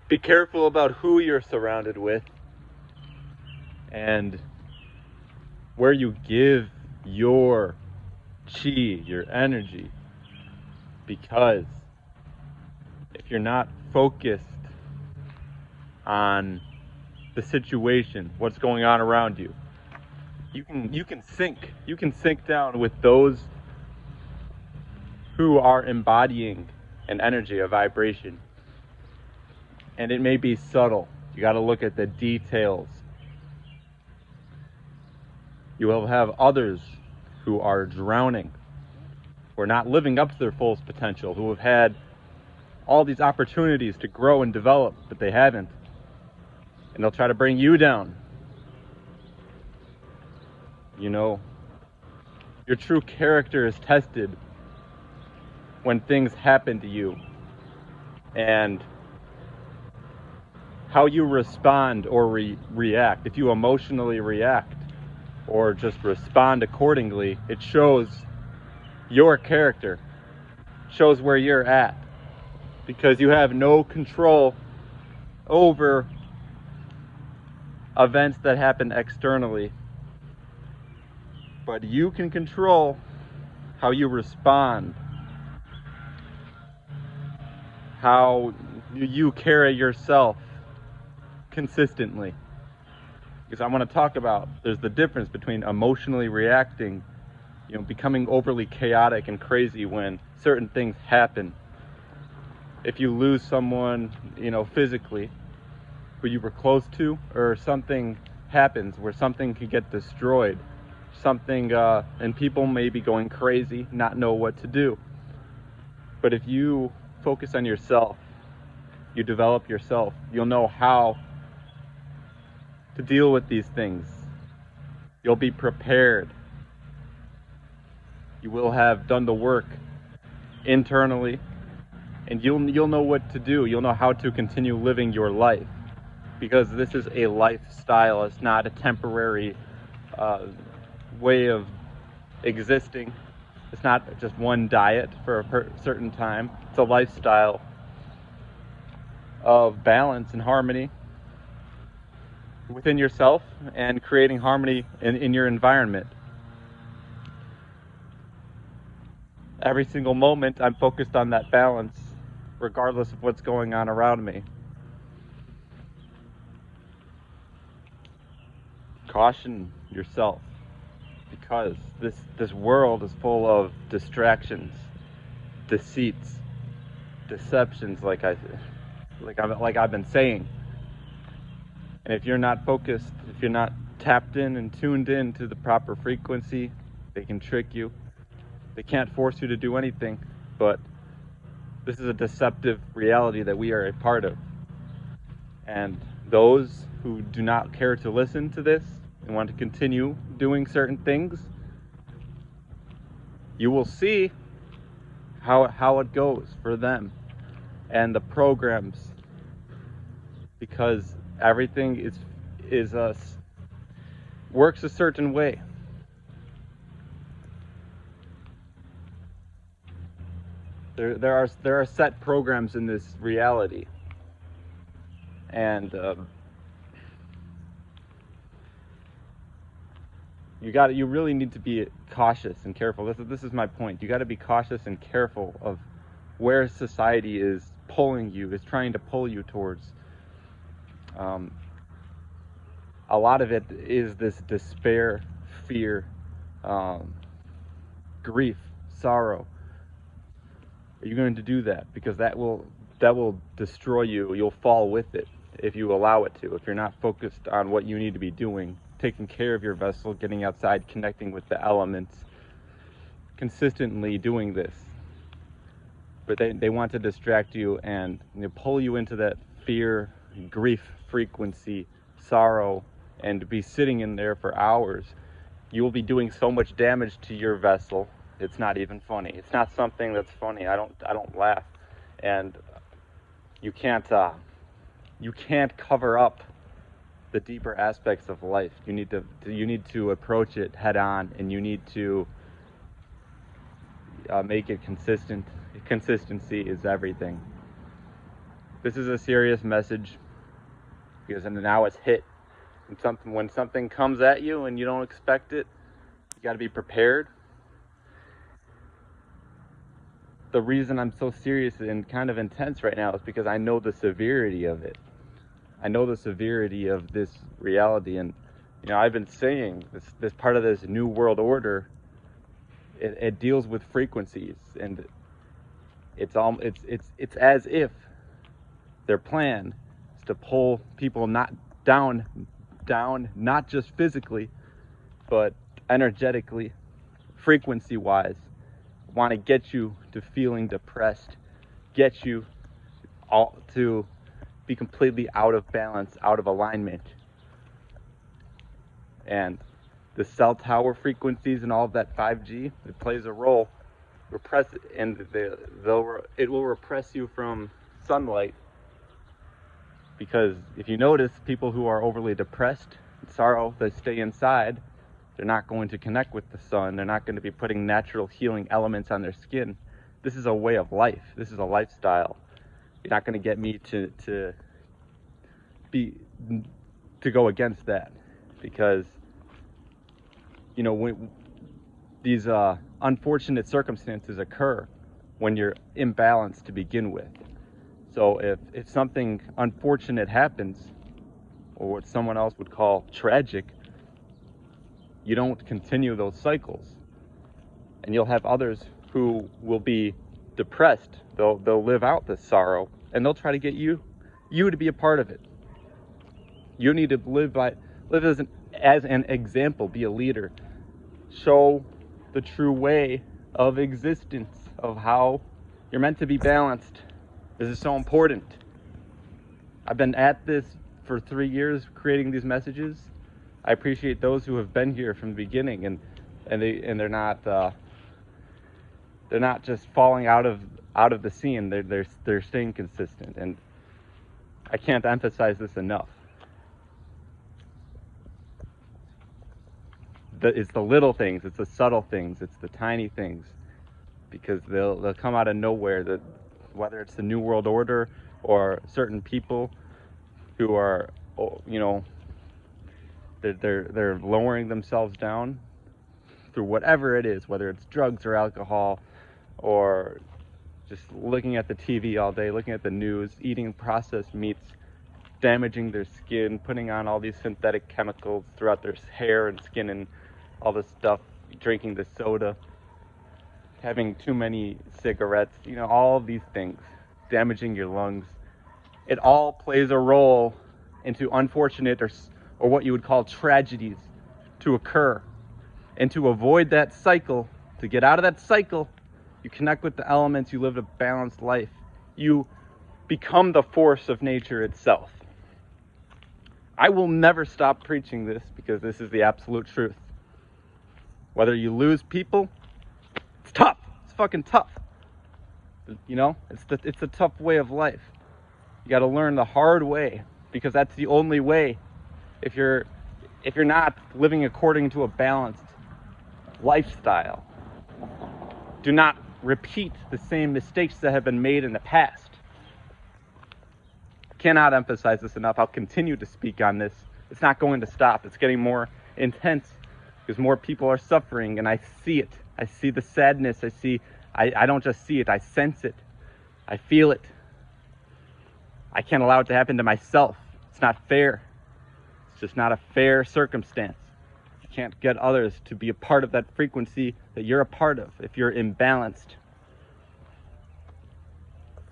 Be careful about who you're surrounded with and where you give your chi, your energy, because if you're not focused on the situation, what's going on around you, you can sink down with those who are embodying an energy, a vibration. And it may be subtle. You got to look at the details. You will have others who are drowning, who are not living up to their fullest potential, who have had all these opportunities to grow and develop, but they haven't. And they'll try to bring you down. You know, your true character is tested when things happen to you. And how you respond or react, if you emotionally react or just respond accordingly, it shows your character, shows where you're at, because you have no control over events that happen externally, but you can control how you respond, how you carry yourself consistently. Because I want to talk about, there's the difference between emotionally reacting, becoming overly chaotic and crazy when certain things happen. If you lose someone, physically, who you were close to, or something happens where something could get destroyed, and people may be going crazy, not know what to do. But if you focus on yourself, you develop yourself, you'll know how to deal with these things. You'll be prepared. You will have done the work internally, and you'll know what to do. You'll know how to continue living your life, because this is a lifestyle. It's not a temporary way of existing. It's not just one diet for a certain time. It's a lifestyle of balance and harmony within yourself and creating harmony in your environment. Every single moment, I'm focused on that balance, regardless of what's going on around me. Caution yourself, because this world is full of distractions, deceits, deceptions, like I've been saying. And if you're not focused, if you're not tapped in and tuned in to the proper frequency, they can trick you. They can't force you to do anything, but this is a deceptive reality that we are a part of. And those who do not care to listen to this and want to continue doing certain things, you will see how it goes for them and the programs, because everything is works a certain way. There are set programs in this reality, and you really need to be cautious and careful. This is my point. You got to be cautious and careful of where society is pulling you, is trying to pull you towards. A lot of it is this despair, fear, grief, sorrow. Are you going to do that? Because that will destroy you. You'll fall with it if you allow it to. If you're not focused on what you need to be doing, taking care of your vessel, getting outside, connecting with the elements, consistently doing this. But they want to distract you and pull you into that fear, grief frequency, sorrow, and be sitting in there for hours. You will be doing so much damage to your vessel. It's not even funny. It's not something that's funny. I don't laugh. And you can't cover up the deeper aspects of life. You need to approach it head on, and you need to make it consistent. Consistency is everything. This is a serious message because now it's hit. And when something comes at you and you don't expect it, you got to be prepared. The reason I'm so serious and kind of intense right now is because I know the severity of it. I know the severity of this reality, and I've been saying this part of this new world order. It deals with frequencies, and it's as if their plan is to pull people not down, not just physically, but energetically, frequency-wise. Want to get you to feeling depressed, get you all to be completely out of balance, out of alignment. And the cell tower frequencies and all of that 5G, it plays a role. It will repress you from sunlight. Because if you notice, people who are overly depressed and sorrow, they stay inside. They're not going to connect with the sun. They're not going to be putting natural healing elements on their skin. This is a way of life. This is a lifestyle. You're not going to get me to go against that, because when these unfortunate circumstances occur when you're imbalanced to begin with. So if something unfortunate happens, or what someone else would call tragic, you don't continue those cycles, and you'll have others who will be depressed. They'll live out this sorrow, and they'll try to get you to be a part of it. You need to live as an example, be a leader, show the true way of existence, of how you're meant to be balanced. This is so important. I've been at this for 3 years, creating these messages. I appreciate those who have been here from the beginning, and they're not just falling out of the scene. They're staying consistent, and I can't emphasize this enough. It's the little things, it's the subtle things, it's the tiny things, because they'll come out of nowhere. Whether it's the New World Order or certain people who are, they're lowering themselves down through whatever it is, whether it's drugs or alcohol, or just looking at the TV all day, looking at the news, eating processed meats, damaging their skin, putting on all these synthetic chemicals throughout their hair and skin and all this stuff, drinking the soda, having too many cigarettes, all of these things, damaging your lungs. It all plays a role into unfortunate or what you would call tragedies to occur. And to avoid that cycle, to get out of that cycle, you connect with the elements, you live a balanced life. You become the force of nature itself. I will never stop preaching this, because this is the absolute truth. Whether you lose people, it's tough. It's fucking tough. It's a tough way of life. You got to learn the hard way, because that's the only way. If you're not living according to a balanced lifestyle, do not repeat the same mistakes that have been made in the past. Cannot emphasize this enough. I'll continue to speak on this. It's not going to stop. It's getting more intense because more people are suffering, and I see it. I see the sadness. I don't just see it, I sense it. I feel it. I can't allow it to happen to myself. It's not fair. It's just not a fair circumstance. You can't get others to be a part of that frequency that you're a part of if you're imbalanced.